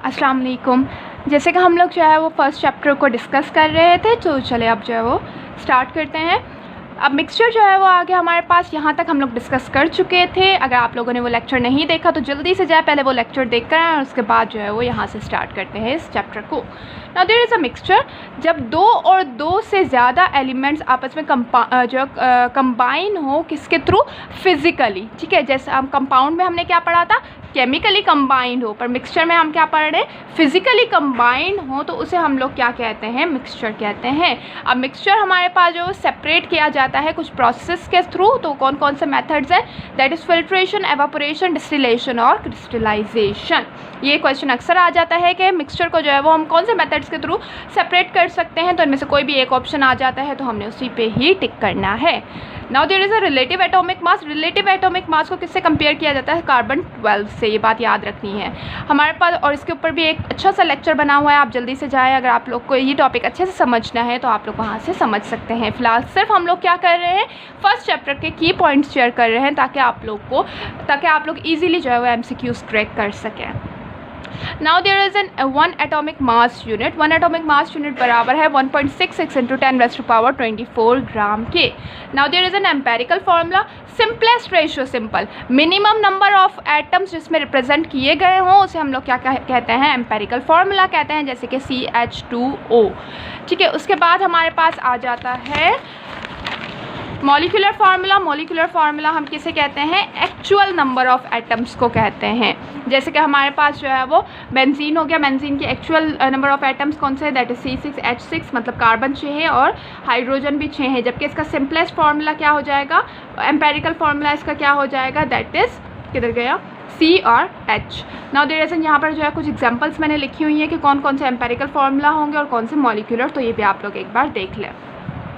अस्सलाम वालेकुम। जैसे कि हम लोग जो है वो फर्स्ट चैप्टर को डिस्कस कर रहे थे, तो चले अब जो है वो स्टार्ट करते हैं। अब मिक्सचर जो है वो आगे हमारे पास यहाँ तक हम लोग डिस्कस कर चुके थे। अगर आप लोगों ने वो लेक्चर नहीं देखा तो जल्दी से जाए, पहले वो लेक्चर देख कर आए और उसके बाद जो है वो यहाँ से स्टार्ट करते हैं इस चैप्टर को। Now there is a mixture, जब दो और दो से ज़्यादा एलिमेंट्स आपस में कंबाइन हो, किसके थ्रू? फिज़िकली, ठीक है। जैसे हम कंपाउंड में हमने क्या पढ़ा था, केमिकली कंबाइंड हो, पर मिक्सचर में हम क्या पढ़ रहे हैं, फिज़िकली कंबाइंड हो, तो उसे हम लोग क्या कहते हैं? मिक्सचर कहते हैं। अब मिक्सचर हमारे पास जो सेपरेट किया जाता है कुछ प्रोसेस के थ्रू, तो कौन कौन से मेथड्स हैं? That is filtration, evaporation, distillation और क्रिस्टलाइजेशन। ये क्वेश्चन अक्सर आ जाता है कि मिक्सचर को जो है वो हम कौन से मेथड्स के थ्रू सेपरेट कर सकते हैं, तो इनमें से कोई भी एक ऑप्शन आ जाता है तो हमने उसी पे ही टिक करना है। Now there is a relative atomic mass. Relative atomic mass को किससे कंपेयर किया जाता है? कार्बन 12 से, ये बात याद रखनी है हमारे पास। और इसके ऊपर भी एक अच्छा सा लेक्चर बना हुआ है, आप जल्दी से जाएं। अगर आप लोग को ये टॉपिक अच्छे से समझना है तो आप लोग वहाँ से समझ सकते हैं। फिलहाल सिर्फ हम लोग क्या कर रहे हैं, फर्स्ट चैप्टर के की पॉइंट्स शेयर कर रहे हैं ताकि आप लोग ईजिली जो है वो MCQs क्रैक कर सकें। Now there is an 1 atomic mass unit. 1 atomic mass unit बराबर है 1.66 × 10⁻24 ग्राम के। Now there is an empirical formula, simplest ratio, simple minimum number of atoms जिसमें रिप्रेजेंट किए गए हों उसे हम लोग क्या कहते हैं? एम्पेरिकल फार्मूला कहते हैं, जैसे कि CH2O, ठीक है। उसके बाद हमारे पास आ जाता है मॉलिक्यूलर फार्मूला। मॉलिक्यूलर फार्मूला हम किसे कहते हैं? एक्चुअल नंबर ऑफ एटम्स को कहते हैं। जैसे कि हमारे पास जो है वो बेंजीन हो गया, बेंजीन की एक्चुअल नंबर ऑफ एटम्स कौन से है? दैट इज C6H6, मतलब कार्बन 6 है और हाइड्रोजन भी 6 है। जबकि इसका सिंपलेस्ट फार्मूला क्या हो जाएगा? एम्पेरिकल फार्मूला इसका क्या हो जाएगा? दैट इज़, किधर गया? C और H। नाउ देयर इज़ यहाँ पर जो है कुछ एग्जाम्पल्स मैंने लिखी हुई हैं कि कौन कौन से एम्पेरिकल फार्मूला होंगे और कौन से मॉलिक्यूलर, तो ये भी आप लोग एक बार देख लें।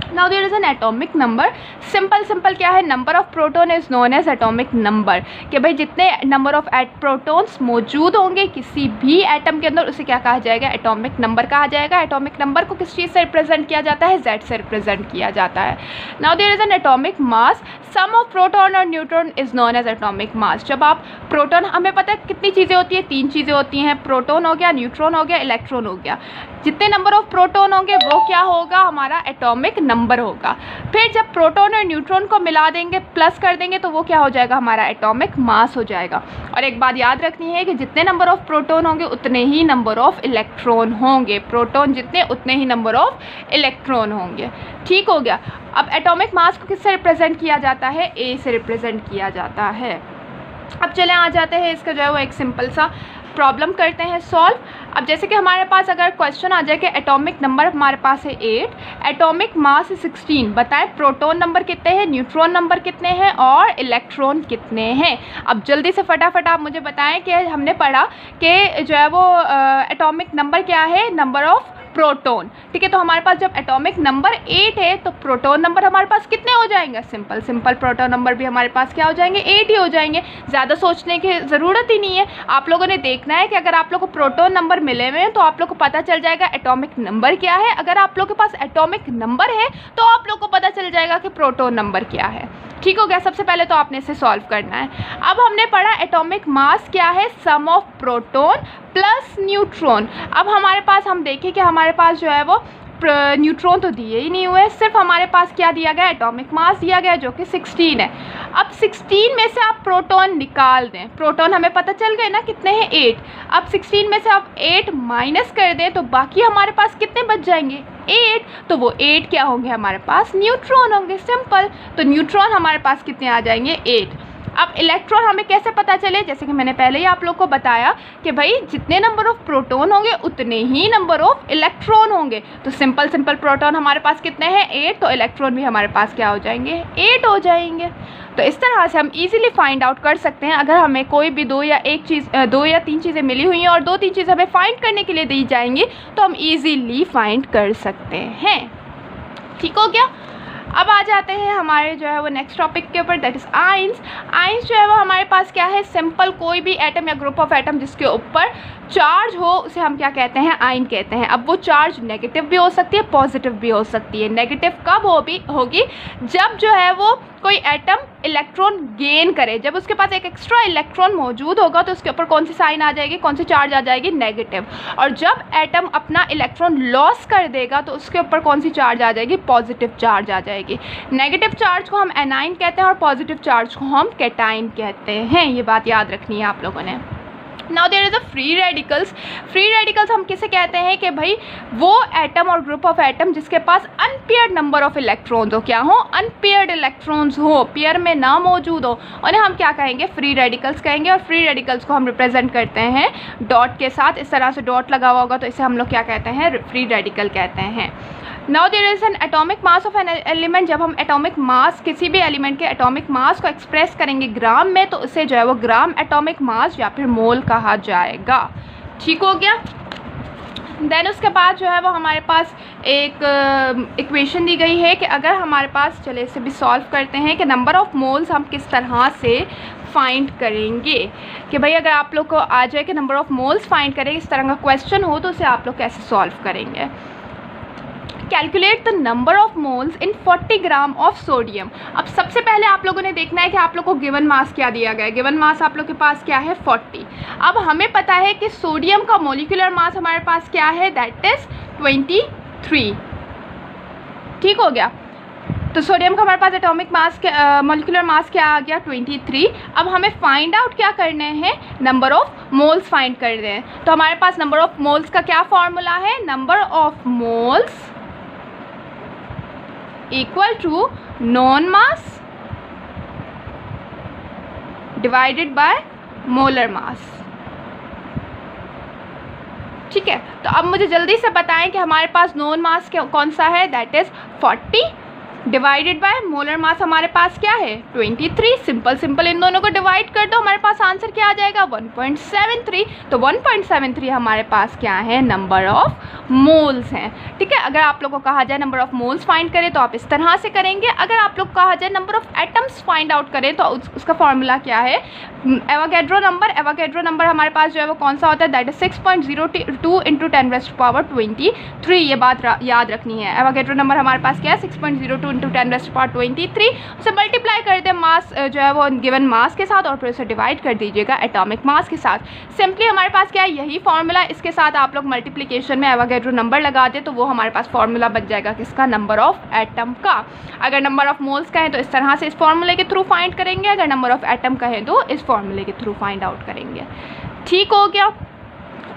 Now there is an atomic number. Simple क्या है? Number of proton is known as atomic number, कि भाई जितने नंबर ऑफ प्रोटॉन्स मौजूद होंगे किसी भी एटम के अंदर उसे क्या कहा जाएगा? एटॉमिक नंबर कहा जाएगा। एटॉमिक नंबर को किस चीज़ से रिप्रेजेंट किया जाता है? Z से रिप्रेजेंट किया जाता है। Now there is an atomic mass. Sum of proton और neutron is known as atomic mass. जब आप प्रोटॉन, हमें पता है कितनी चीज़ें होती हैं? 3 चीज़ें होती हैं, प्रोटॉन हो गया, न्यूट्रॉन हो गया, इलेक्ट्रॉन हो गया। जितने नंबर ऑफ प्रोटॉन होंगे वो क्या होगा? हमारा एटॉमिक नंबर होगा। फिर जब प्रोटॉन और न्यूट्रॉन को मिला देंगे, प्लस कर देंगे, तो वो क्या हो जाएगा? हमारा एटॉमिक मास हो जाएगा। और एक बात याद रखनी है कि जितने नंबर ऑफ प्रोटॉन होंगे उतने ही नंबर ऑफ इलेक्ट्रॉन होंगे। प्रोटॉन जितने उतने ही नंबर ऑफ इलेक्ट्रॉन होंगे, ठीक हो गया। अब एटॉमिक मास को किससे रिप्रेजेंट किया जाता है? A से रिप्रेजेंट किया जाता है। अब चले आ जाते हैं इसका जो है वो एक सिंपल सा प्रॉब्लम करते हैं सॉल्व। अब जैसे कि हमारे पास अगर क्वेश्चन आ जाए कि एटॉमिक नंबर हमारे पास है 8, एटॉमिक मास 16, बताएं प्रोटॉन नंबर कितने हैं, न्यूट्रॉन नंबर कितने हैं और इलेक्ट्रॉन कितने हैं। अब जल्दी से फटाफट आप मुझे बताएं कि हमने पढ़ा कि जो है वो एटॉमिक नंबर क्या है? नंबर ऑफ प्रोटॉन, ठीक है। तो हमारे पास जब एटॉमिक नंबर 8 है तो प्रोटॉन नंबर हमारे पास कितने हो जाएंगे? सिंपल प्रोटॉन नंबर भी हमारे पास क्या हो जाएंगे? 8 ही हो जाएंगे। ज़्यादा सोचने की ज़रूरत ही नहीं है। आप लोगों ने देखना है कि अगर आप लोग को प्रोटॉन नंबर मिले हुए हैं तो आप लोग को पता चल जाएगा एटॉमिक नंबर क्या है। अगर आप लोग के पास एटॉमिक नंबर है तो आप लोग को पता चल जाएगा कि प्रोटॉन नंबर क्या है, ठीक हो गया। सबसे पहले तो आपने इसे सॉल्व करना है। अब हमने पढ़ा एटॉमिक मास क्या है? सम ऑफ प्रोटॉन प्लस न्यूट्रॉन। अब हमारे पास, हम देखें कि हमारे पास जो है वो न्यूट्रॉन तो दिए ही नहीं हुए, सिर्फ हमारे पास क्या दिया गया? एटॉमिक मास दिया गया जो कि 16 है। अब 16 में से आप प्रोटॉन निकाल दें, प्रोटॉन हमें पता चल गए ना कितने हैं? 8। अब 16 में से आप 8 माइनस कर दें तो बाकी हमारे पास कितने बच जाएंगे? 8। तो वो 8 क्या होंगे? हमारे पास न्यूट्रॉन होंगे, सिंपल। तो न्यूट्रॉन हमारे पास कितने आ जाएंगे? 8। अब इलेक्ट्रॉन हमें कैसे पता चले? जैसे कि मैंने पहले ही आप लोग को बताया कि भाई जितने नंबर ऑफ प्रोटॉन होंगे उतने ही नंबर ऑफ इलेक्ट्रॉन होंगे। तो सिंपल प्रोटॉन हमारे पास कितने हैं? 8। तो इलेक्ट्रॉन भी हमारे पास क्या हो जाएंगे? 8 हो जाएंगे। तो इस तरह से हम इजीली फाइंड आउट कर सकते हैं। अगर हमें कोई भी 2 या 3 चीज़ें मिली हुई हैं और 2-3 चीज़ें हमें फाइंड करने के लिए दी जाएंगी तो हम इजीली फाइंड कर सकते हैं, ठीक हो गया। अब आ जाते हैं हमारे जो है वो नेक्स्ट टॉपिक के ऊपर, दैट इज़ आयंस। आयंस जो है वो हमारे पास क्या है? सिंपल कोई भी एटम या ग्रुप ऑफ एटम जिसके ऊपर चार्ज हो उसे हम क्या कहते हैं? आयन कहते हैं। अब वो चार्ज नेगेटिव भी हो सकती है, पॉजिटिव भी हो सकती है। नेगेटिव कब होगी? जब जो है वो कोई एटम इलेक्ट्रॉन गेन करे, जब उसके पास एक एक्स्ट्रा इलेक्ट्रॉन मौजूद होगा तो उसके ऊपर कौन सी साइन आ जाएगी, कौन सी चार्ज आ जाएगी, नेगेटिव। और जब एटम अपना इलेक्ट्रॉन लॉस कर देगा तो उसके ऊपर कौन सी चार्ज आ जाएगी, पॉजिटिव चार्ज आ जाएगी। नेगेटिव चार्ज को हम एनाइन कहते हैं और पॉजिटिव चार्ज को हम कैटाइन कहते हैं। ये बात याद रखनी है आप लोगों ने। Now there is a free radicals. Free radicals हम किसे कहते हैं कि भाई वो एटम और ग्रुप ऑफ एटम जिसके पास अनपेयर्ड नंबर ऑफ इलेक्ट्रॉन्स हो, क्या हो, अनपेयर्ड इलेक्ट्रॉन्स हो, पेयर में ना मौजूद हो, उन्हें हम क्या कहेंगे, फ्री रेडिकल्स कहेंगे। और फ्री रेडिकल्स को हम रिप्रेजेंट करते हैं डॉट के साथ। इस तरह से डॉट लगा हुआ होगा तो इसे हम लोग क्या कहते हैं, फ्री रेडिकल कहते हैं। Now there is an atomic mass of an element. जब हम एटॉमिक मास, किसी भी एलिमेंट के एटॉमिक मास को एक्सप्रेस करेंगे ग्राम में तो उसे जो है वो ग्राम एटॉमिक मास या फिर मोल कहा जाएगा। ठीक हो गया। देन उसके बाद जो है वो हमारे पास एक इक्वेशन दी गई है कि अगर हमारे पास, चले इसे भी सॉल्व करते हैं कि नंबर ऑफ़ मोल्स हम किस तरह से फाइंड करेंगे। कि भाई अगर आप लोग को आ जाए कि नंबर ऑफ़ मोल्स फाइंड करें, इस तरह का क्वेश्चन हो तो उसे आप लोग कैसे सॉल्व करेंगे। Calculate the number of moles in 40 gram of sodium. अब सबसे पहले आप लोगों ने देखना है कि आप लोग को गिवन मास क्या दिया गया है। गिवन मास आप लोग के पास क्या है, 40। अब हमें पता है कि सोडियम का मोलिकुलर मास हमारे पास क्या है, दैट इज़ 23। ठीक हो गया। तो सोडियम का हमारे पास एटॉमिक मास, मोलिकुलर मास क्या आ गया, 23। अब हमें फाइंड आउट क्या करने हैं, नंबर ऑफ मोल्स फाइंड कर रहे हैं। तो हमारे पास नंबर ऑफ मोल्स का क्या फॉर्मूला है, number of moles equal to known mass divided by molar mass. ठीक है। तो अब मुझे जल्दी से बताएं कि हमारे पास नॉन मास कौन सा है, that is 40 divided by molar मास हमारे पास क्या है, 23। सिंपल इन दोनों को डिवाइड कर दो, हमारे पास आंसर क्या आ जाएगा, 1.73। तो 1.73 हमारे पास क्या है, नंबर ऑफ मोल्स हैं। ठीक है। अगर आप लोग को कहा जाए नंबर ऑफ मोल्स फाइंड करें तो आप इस तरह से करेंगे। अगर आप लोग कहा जाए number of atoms find out करें तो उसका फॉर्मूला क्या है, एवोगैड्रो नंबर। एवोगैड्रो नंबर हमारे पास जो है वो कौन सा होता है, दैट इज 6.02 इंटू 10⁻23। ये बात याद रखनी है। एवोगैड्रो नंबर हमारे पास क्या है, 6.02 इंटू 10⁻23। उसे मल्टीप्लाई कर दें मास जो है वो गिवन मास के साथ और फिर उसे डिवाइड कर दीजिएगा एटॉमिक मास के साथ। सिंपली हमारे पास क्या है, यही फॉर्मूला। इसके साथ आप लोग मल्टीप्लिकेशन में एवोगैड्रो नंबर लगा दें तो वो हमारे पास फॉर्मूला बच जाएगा किसका, नंबर ऑफ एटम का। अगर नंबर ऑफ मोल्स कहें तो इस तरह से इस फॉर्मूले के थ्रू फाइंड करेंगे, अगर नंबर ऑफ एटम कहें तो इस फॉर्मूले के थ्रू फाइंड आउट करेंगे। ठीक हो गया।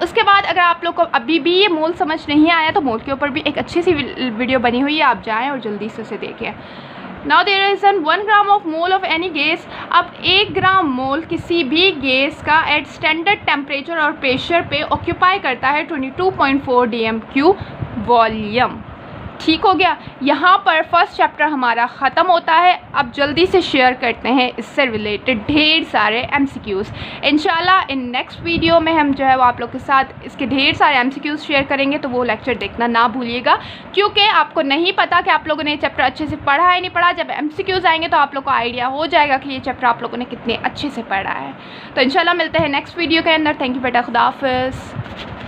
उसके बाद अगर आप लोग को अभी भी ये मोल समझ नहीं आया तो मोल के ऊपर भी एक अच्छी सी वीडियो बनी हुई है, आप जाएं और जल्दी से उसे देखें। Now there is 1 gram of mole of any gas. अब 1 ग्राम मोल किसी भी गैस का एट स्टैंडर्ड टेम्परेचर और प्रेशर पे ऑक्यूपाई करता है 22.4 dm³ वॉल्यूम। ठीक हो गया। यहाँ पर फर्स्ट चैप्टर हमारा ख़त्म होता है। अब जल्दी से शेयर करते हैं इससे रिलेटेड ढेर सारे MCQs। इंशाल्लाह इन नेक्स्ट वीडियो में हम जो है वो आप लोग के साथ इसके ढेर सारे MCQs शेयर करेंगे, तो वो लेक्चर देखना ना भूलिएगा, क्योंकि आपको नहीं पता कि आप लोगों ने ये चैप्टर अच्छे से पढ़ा है नहीं पढ़ा। जब MCQs आएंगे तो आप लोग को आइडिया हो जाएगा कि ये चैप्टर आप लोगों ने कितने अच्छे से पढ़ा है। तो इंशाल्लाह मिलते हैं नेक्स्ट वीडियो के अंदर। थैंक यू बेटा, खुदा हाफिज़।